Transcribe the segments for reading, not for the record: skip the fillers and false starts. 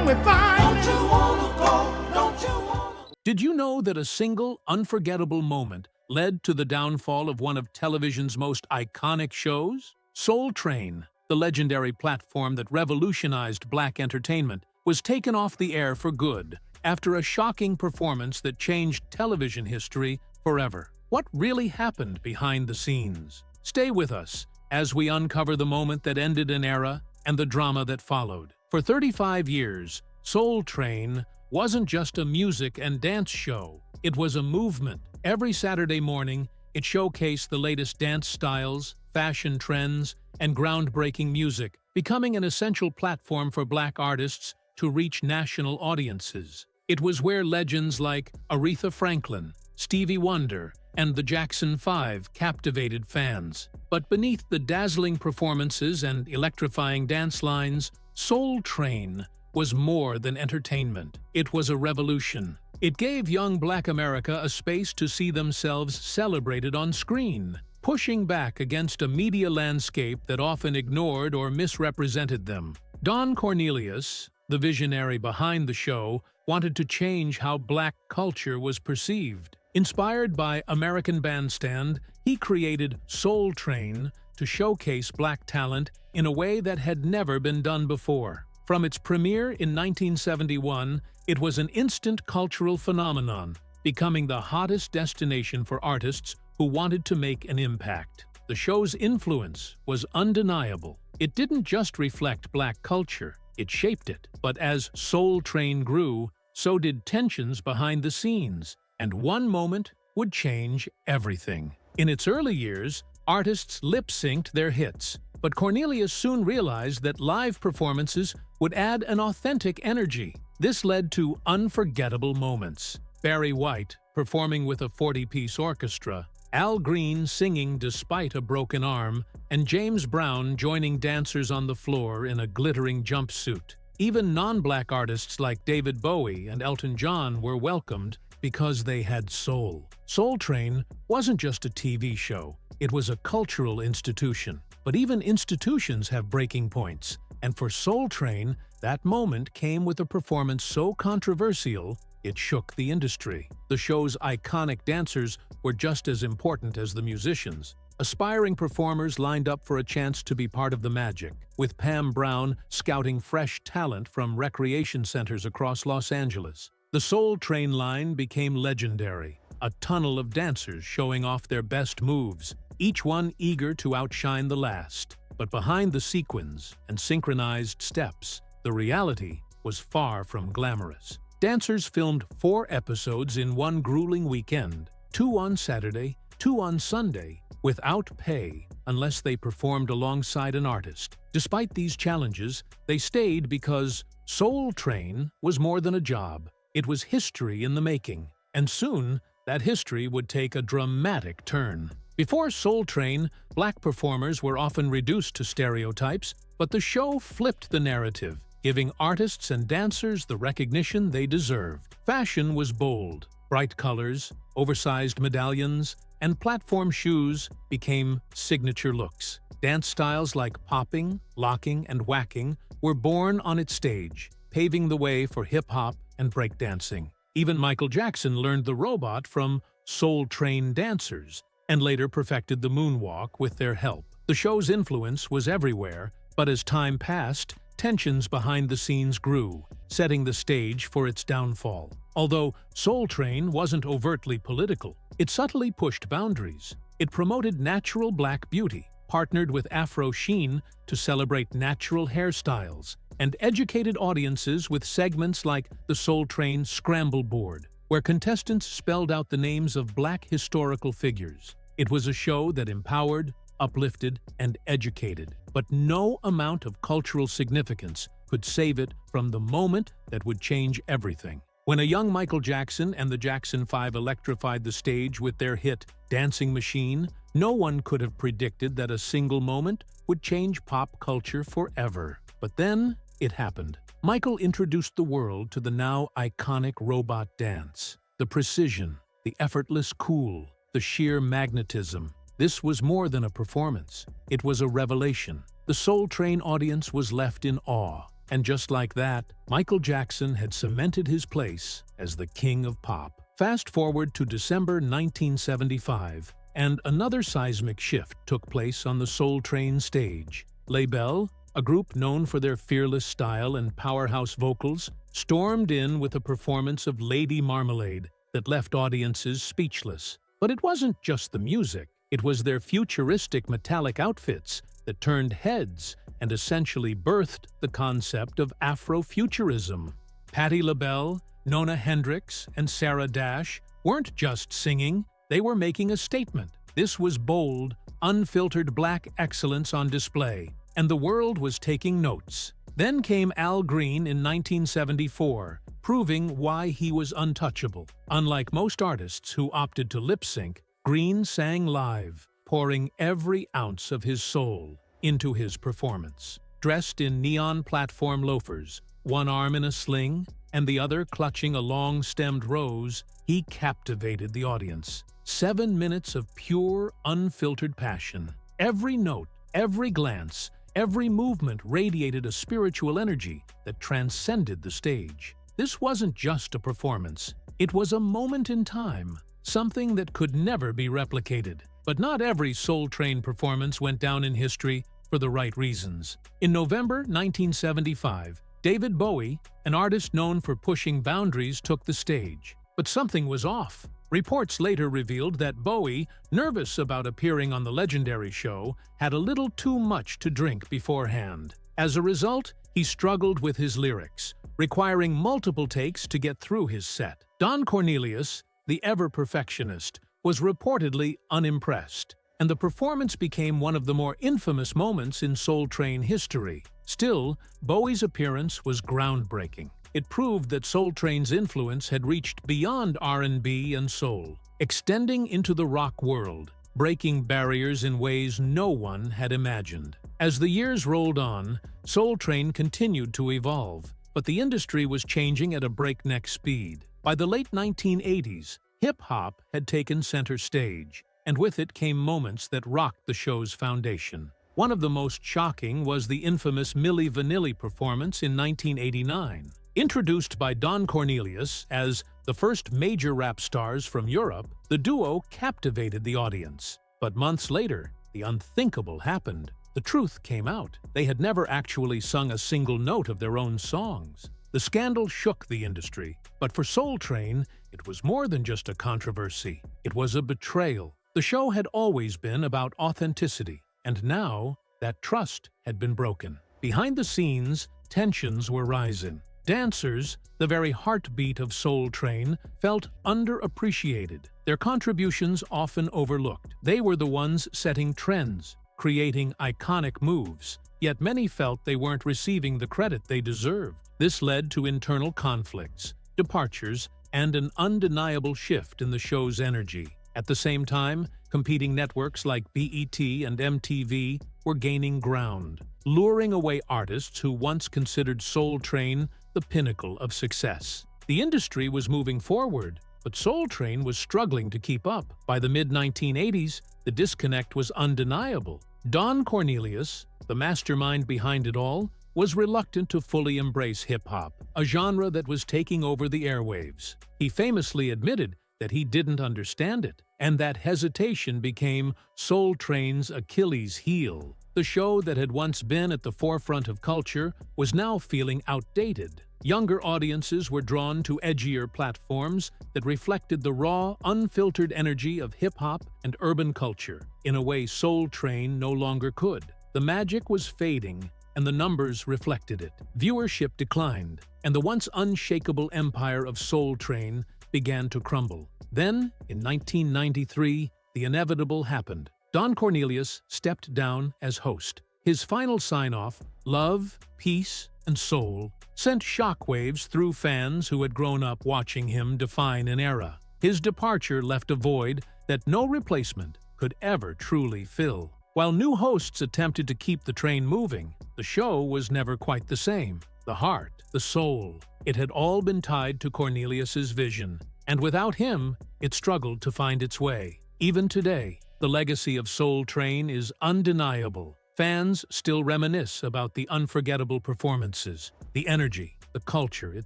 we find. Don't you wanna go? Don't you wanna? Did you know that a single unforgettable moment led to the downfall of one of television's most iconic shows? Soul Train, the legendary platform that revolutionized black entertainment, was taken off the air for good after a shocking performance that changed television history forever. What really happened behind the scenes? Stay with us as we uncover the moment that ended an era and the drama that followed. For 35 years, Soul Train wasn't just a music and dance show. It was a movement. Every Saturday morning, it showcased the latest dance styles, fashion trends, and groundbreaking music, becoming an essential platform for black artists to reach national audiences. It was where legends like Aretha Franklin, Stevie Wonder, and the Jackson 5 captivated fans. But beneath the dazzling performances and electrifying dance lines, Soul Train was more than entertainment. It was a revolution. It gave young Black America a space to see themselves celebrated on screen, pushing back against a media landscape that often ignored or misrepresented them. Don Cornelius, the visionary behind the show, wanted to change how black culture was perceived. Inspired by American Bandstand, he created Soul Train to showcase black talent in a way that had never been done before. From its premiere in 1971, it was an instant cultural phenomenon, becoming the hottest destination for artists who wanted to make an impact. The show's influence was undeniable. It didn't just reflect black culture, it shaped it. But as Soul Train grew, so did tensions behind the scenes, and one moment would change everything. In its early years, artists lip-synced their hits, but Cornelius soon realized that live performances would add an authentic energy. This led to unforgettable moments. Barry White performing with a 40-piece orchestra, Al Green singing despite a broken arm, and James Brown joining dancers on the floor in a glittering jumpsuit. Even non-black artists like David Bowie and Elton John were welcomed because they had soul. Soul Train wasn't just a TV show, it was a cultural institution. But even institutions have breaking points, and for Soul Train, that moment came with a performance so controversial it shook the industry. The show's iconic dancers were just as important as the musicians. Aspiring performers lined up for a chance to be part of the magic, with Pam Brown scouting fresh talent from recreation centers across Los Angeles. The Soul Train line became legendary, a tunnel of dancers showing off their best moves, each one eager to outshine the last. But behind the sequins and synchronized steps, the reality was far from glamorous. Dancers filmed 4 episodes in one grueling weekend, 2 on Saturday, 2 on Sunday, without pay unless they performed alongside an artist. Despite these challenges, they stayed because Soul Train was more than a job. It was history in the making, and soon that history would take a dramatic turn. Before Soul Train, black performers were often reduced to stereotypes, but the show flipped the narrative, giving artists and dancers the recognition they deserved. Fashion was bold. Bright colors, oversized medallions, and platform shoes became signature looks. Dance styles like popping, locking, and whacking were born on its stage, paving the way for hip-hop and breakdancing. Even Michael Jackson learned the robot from Soul Train dancers, and later perfected the moonwalk with their help. The show's influence was everywhere, but as time passed, tensions behind the scenes grew, setting the stage for its downfall. Although Soul Train wasn't overtly political, it subtly pushed boundaries. It promoted natural black beauty, partnered with Afro sheen to celebrate natural hairstyles, and educated audiences with segments like the Soul Train Scramble Board, where contestants spelled out the names of black historical figures. It was a show that empowered, uplifted, and educated, but no amount of cultural significance could save it from the moment that would change everything. When a young Michael Jackson and the Jackson 5 electrified the stage with their hit Dancing Machine, no one could have predicted that a single moment would change pop culture forever. But then, it happened. Michael introduced the world to the now iconic robot dance. The precision, the effortless cool, the sheer magnetism. This was more than a performance. It was a revelation. The Soul Train audience was left in awe. And just like that, Michael Jackson had cemented his place as the king of pop. Fast forward to December 1975, and another seismic shift took place on the Soul Train stage. Label, a group known for their fearless style and powerhouse vocals, stormed in with a performance of Lady Marmalade that left audiences speechless. But it wasn't just the music, it was their futuristic metallic outfits that turned heads and essentially birthed the concept of Afrofuturism. Patti LaBelle, Nona Hendrix, and Sarah Dash weren't just singing, they were making a statement. This was bold, unfiltered black excellence on display, and the world was taking notes. Then came Al Green in 1974, proving why he was untouchable. Unlike most artists who opted to lip-sync, Green sang live, pouring every ounce of his soul into his performance. Dressed in neon platform loafers, one arm in a sling and the other clutching a long-stemmed rose, he captivated the audience. 7 minutes of pure, unfiltered passion. Every note, every glance, every movement radiated a spiritual energy that transcended the stage. This wasn't just a performance. It was a moment in time, something that could never be replicated. But not every Soul Train performance went down in history for the right reasons. In November 1975, David Bowie, an artist known for pushing boundaries, took the stage. But something was off. Reports later revealed that Bowie, nervous about appearing on the legendary show, had a little too much to drink beforehand. As a result, he struggled with his lyrics, requiring multiple takes to get through his set. Don Cornelius, the ever-perfectionist, was reportedly unimpressed, and the performance became one of the more infamous moments in Soul Train history. Still, Bowie's appearance was groundbreaking. It proved that Soul Train's influence had reached beyond R&B and soul, extending into the rock world, breaking barriers in ways no one had imagined. As the years rolled on, Soul Train continued to evolve, but the industry was changing at a breakneck speed. By the late 1980s, hip-hop had taken center stage, and with it came moments that rocked the show's foundation. One of the most shocking was the infamous Milli Vanilli performance in 1989. Introduced by Don Cornelius as the first major rap stars from Europe, the duo captivated the audience. But months later, the unthinkable happened. The truth came out. They had never actually sung a single note of their own songs. The scandal shook the industry, but for Soul Train, it was more than just a controversy. It was a betrayal. The show had always been about authenticity, and now that trust had been broken. Behind the scenes, tensions were rising. Dancers, the very heartbeat of Soul Train, felt underappreciated, their contributions often overlooked. They were the ones setting trends, creating iconic moves, yet many felt they weren't receiving the credit they deserved. This led to internal conflicts, departures, and an undeniable shift in the show's energy. At the same time, competing networks like BET and MTV were gaining ground, luring away artists who once considered Soul Train the pinnacle of success. The industry was moving forward, but Soul Train was struggling to keep up. By the mid-1980s, the disconnect was undeniable. Don Cornelius, the mastermind behind it all, was reluctant to fully embrace hip-hop, a genre that was taking over the airwaves. He famously admitted that he didn't understand it, and that hesitation became Soul Train's Achilles heel. The show that had once been at the forefront of culture was now feeling outdated. Younger audiences were drawn to edgier platforms that reflected the raw, unfiltered energy of hip-hop and urban culture, in a way Soul Train no longer could. The magic was fading, and the numbers reflected it. Viewership declined, and the once unshakable empire of Soul Train began to crumble. Then, in 1993, the inevitable happened. Don Cornelius stepped down as host. His final sign-off, Love, Peace, and Soul, sent shockwaves through fans who had grown up watching him define an era. His departure left a void that no replacement could ever truly fill. While new hosts attempted to keep the train moving, the show was never quite the same. The heart, the soul, it had all been tied to Cornelius's vision, and without him, it struggled to find its way. Even today, the legacy of Soul Train is undeniable. Fans still reminisce about the unforgettable performances, the energy, the culture it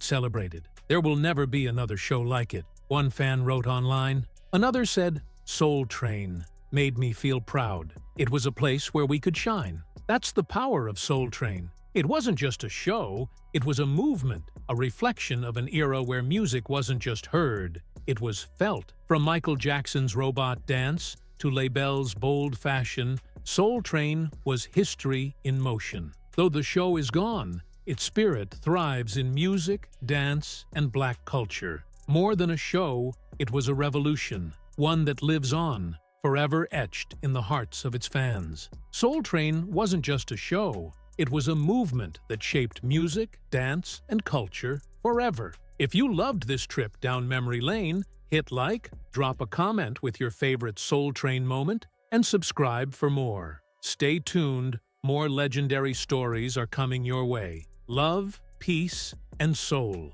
celebrated. There will never be another show like it, one fan wrote online. Another said, Soul Train made me feel proud. It was a place where we could shine. That's the power of Soul Train. It wasn't just a show, it was a movement, a reflection of an era where music wasn't just heard, it was felt. From Michael Jackson's Robot Dance to Labelle's Bold Fashion, Soul Train was history in motion. Though the show is gone, its spirit thrives in music, dance, and black culture. More than a show, it was a revolution, one that lives on, forever etched in the hearts of its fans. Soul Train wasn't just a show, it was a movement that shaped music, dance, and culture forever. If you loved this trip down memory lane, hit like, drop a comment with your favorite Soul Train moment, and subscribe for more. Stay tuned, more legendary stories are coming your way. Love, peace, and soul.